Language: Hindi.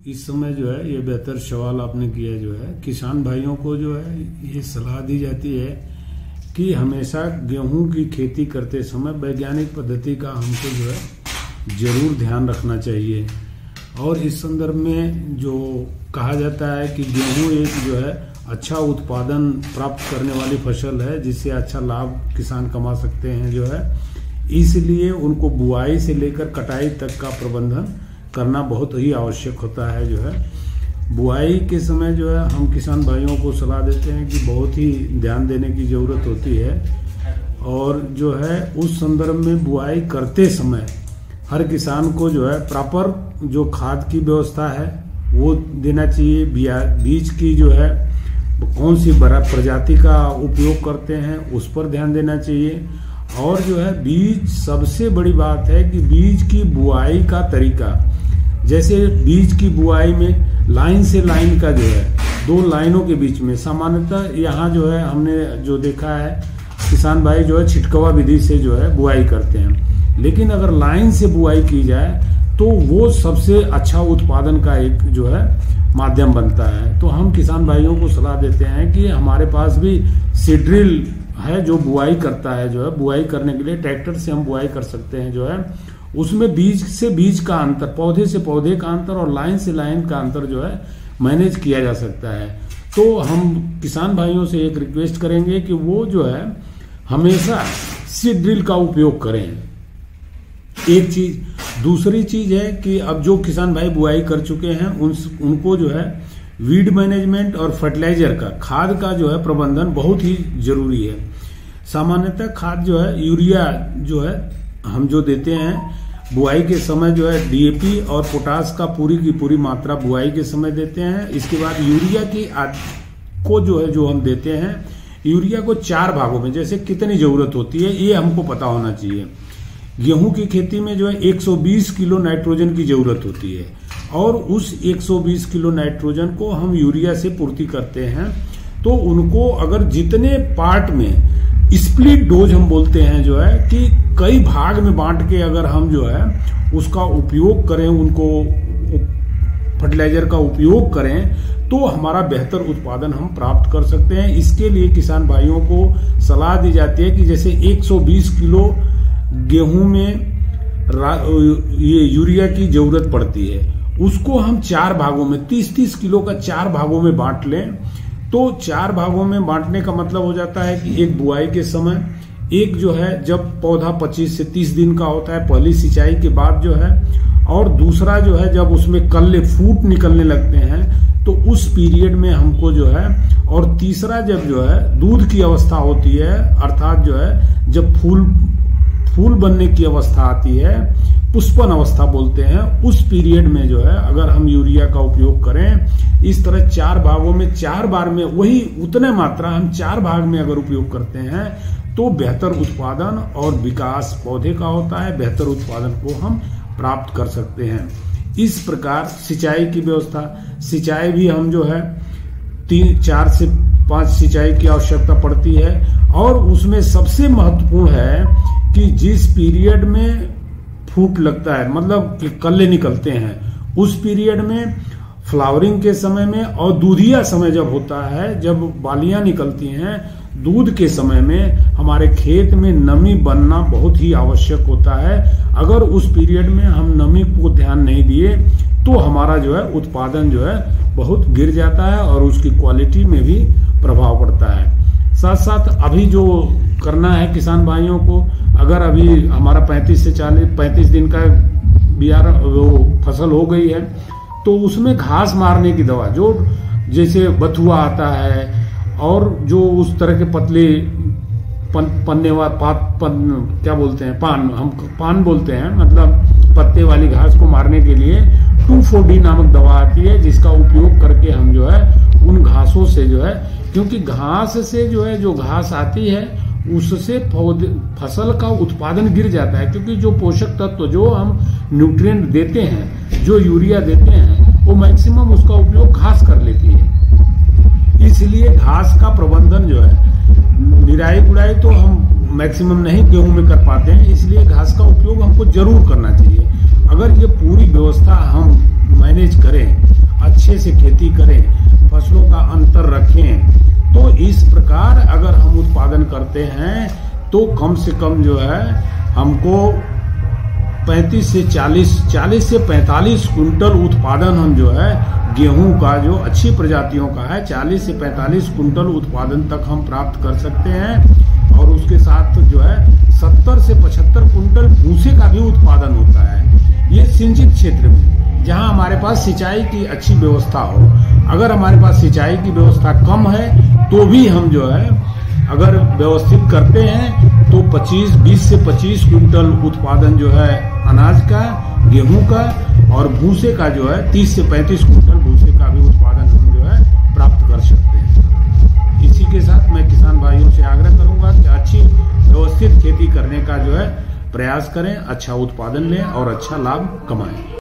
इस समय जो है ये बेहतर सवाल आपने किया। जो है किसान भाइयों को जो है ये सलाह दी जाती है कि हमेशा गेहूं की खेती करते समय वैज्ञानिक पद्धति का हमको जो है जरूर ध्यान रखना चाहिए। और इस संदर्भ में जो कहा जाता है कि गेहूं एक जो है अच्छा उत्पादन प्राप्त करने वाली फसल है जिससे अच्छा लाभ किसान कमा सकते हैं जो है, इसलिए उनको बुआई से लेकर कटाई तक का प्रबंधन करना बहुत ही आवश्यक होता है। जो है बुआई के समय जो है हम किसान भाइयों को सलाह देते हैं कि बहुत ही ध्यान देने की ज़रूरत होती है। और जो है उस संदर्भ में बुआई करते समय हर किसान को जो है प्रॉपर जो खाद की व्यवस्था है वो देना चाहिए। बीज की जो है कौन सी प्रजाति का उपयोग करते हैं उस पर ध्यान देना चाहिए। और जो है बीज, सबसे बड़ी बात है कि बीज की बुआई का तरीका, जैसे बीज की बुआई में लाइन से लाइन का जो है दो लाइनों के बीच में, सामान्यतः यहाँ जो है हमने जो देखा है किसान भाई जो है छिटकवा विधि से जो है बुआई करते हैं, लेकिन अगर लाइन से बुआई की जाए तो वो सबसे अच्छा उत्पादन का एक जो है माध्यम बनता है। तो हम किसान भाइयों को सलाह देते हैं कि हमारे पास भी सीड्रिल है जो बुआई करता है। जो है बुआई करने के लिए ट्रैक्टर से हम बुआई कर सकते हैं। जो है उसमें बीज से बीज का अंतर, पौधे से पौधे का अंतर और लाइन से लाइन का अंतर जो है मैनेज किया जा सकता है। तो हम किसान भाइयों से एक रिक्वेस्ट करेंगे कि वो जो है हमेशा सीड ड्रिल का उपयोग करें। एक चीज, दूसरी चीज है कि अब जो किसान भाई बुआई कर चुके हैं उनको जो है वीड मैनेजमेंट और फर्टिलाइजर का, खाद का जो है प्रबंधन बहुत ही जरूरी है। सामान्यतः खाद जो है यूरिया जो है हम जो देते हैं बुआई के समय जो है डीएपी और पोटास का पूरी की पूरी मात्रा बुआई के समय देते हैं। इसके बाद यूरिया की को जो है जो हम देते हैं यूरिया को 4 भागों में, जैसे कितनी जरूरत होती है ये हमको पता होना चाहिए। गेहूं की खेती में जो है 120 किलो नाइट्रोजन की जरूरत होती है और उस 120 किलो नाइट्रोजन को हम यूरिया से पूर्ति करते हैं। तो उनको अगर जितने पार्ट में स्प्लिट डोज हम बोलते हैं जो है कि कई भाग में बांट के अगर हम जो है उसका उपयोग करें, उनको फर्टिलाइजर का उपयोग करें तो हमारा बेहतर उत्पादन हम प्राप्त कर सकते हैं। इसके लिए किसान भाइयों को सलाह दी जाती है कि जैसे 120 किलो गेहूं में ये यूरिया की जरूरत पड़ती है, उसको हम 4 भागों में 30-30 किलो का 4 भागों में बांट लें। तो 4 भागों में बांटने का मतलब हो जाता है कि एक बुआई के समय, एक जो है जब पौधा 25 से 30 दिन का होता है पहली सिंचाई के बाद जो है, और दूसरा जो है जब उसमें कल्ले फूट निकलने लगते हैं तो उस पीरियड में हमको जो है, और तीसरा जब जो है दूध की अवस्था होती है, अर्थात जो है जब फूल बनने की अवस्था आती है, पुष्पन अवस्था बोलते हैं, उस पीरियड में जो है अगर हम यूरिया का उपयोग करें इस तरह 4 भागों में 4 बार में वही उतने मात्रा हम 4 भाग में अगर उपयोग करते हैं तो बेहतर उत्पादन और विकास पौधे का होता है, बेहतर उत्पादन को हम प्राप्त कर सकते हैं। इस प्रकार सिंचाई की व्यवस्था, सिंचाई भी हम जो है 4 से 5 सिंचाई की आवश्यकता पड़ती है। और उसमें सबसे महत्वपूर्ण है कि जिस पीरियड में फूट लगता है, मतलब कि कल्ले निकलते हैं, उस पीरियड में फ्लावरिंग के समय में और दूधिया समय जब होता है, जब बालियां निकलती हैं, दूध के समय में हमारे खेत में नमी बनना बहुत ही आवश्यक होता है। अगर उस पीरियड में हम नमी को ध्यान नहीं दिए तो हमारा जो है उत्पादन जो है बहुत गिर जाता है और उसकी क्वालिटी में भी प्रभाव पड़ता है। साथ साथ अभी जो करना है किसान भाइयों को, अगर अभी हमारा 35 दिन का वो फसल हो गई है तो उसमें घास मारने की दवा, जो जैसे बथुआ आता है और जो उस तरह के पतले पन्ने क्या बोलते हैं, हम पान बोलते हैं, मतलब पत्ते वाली घास को मारने के लिए 2,4-D नामक दवा आती है, जिसका उपयोग करके हम जो है उन घासों से जो है, क्योंकि घास से जो है जो घास आती है उससे फसल का उत्पादन गिर जाता है, क्योंकि जो पोषक तत्व जो हम न्यूट्रिएंट देते हैं, जो यूरिया देते हैं, वो मैक्सिमम उसका उपयोग घास कर लेती है। इसलिए घास का प्रबंधन जो है, निराई गुड़ाई तो हम मैक्सिमम नहीं गेहूं में कर पाते हैं, इसलिए घास का उपयोग हमको जरूर करना चाहिए। अगर ये पूरी व्यवस्था हम मैनेज करें अच्छे से खेती करें, फसलों का अंतर रखें। तो इस प्रकार अगर हम उत्पादन करते हैं तो कम से कम जो है हमको 35 से 40 से 45 कुंटल उत्पादन हम जो है गेहूं का जो अच्छी प्रजातियों का है 40 से 45 कुंटल उत्पादन तक हम प्राप्त कर सकते हैं। और उसके साथ जो है 70 से 75 कुंटल भूसे का भी उत्पादन होता है। ये सिंचित क्षेत्र में जहां हमारे पास सिंचाई की अच्छी व्यवस्था हो। अगर हमारे पास सिंचाई की व्यवस्था कम है तो भी हम जो है अगर व्यवस्थित करते हैं तो 20 से 25 कुंटल उत्पादन जो है अनाज का, गेहूं का और भूसे का जो है 30 से 35 कुंटल भूसे का भी उत्पादन हम जो है प्राप्त कर सकते हैं। इसी के साथ मैं किसान भाइयों से आग्रह करूंगा कि अच्छी व्यवस्थित खेती करने का जो है प्रयास करें, अच्छा उत्पादन लें और अच्छा लाभ कमाएं।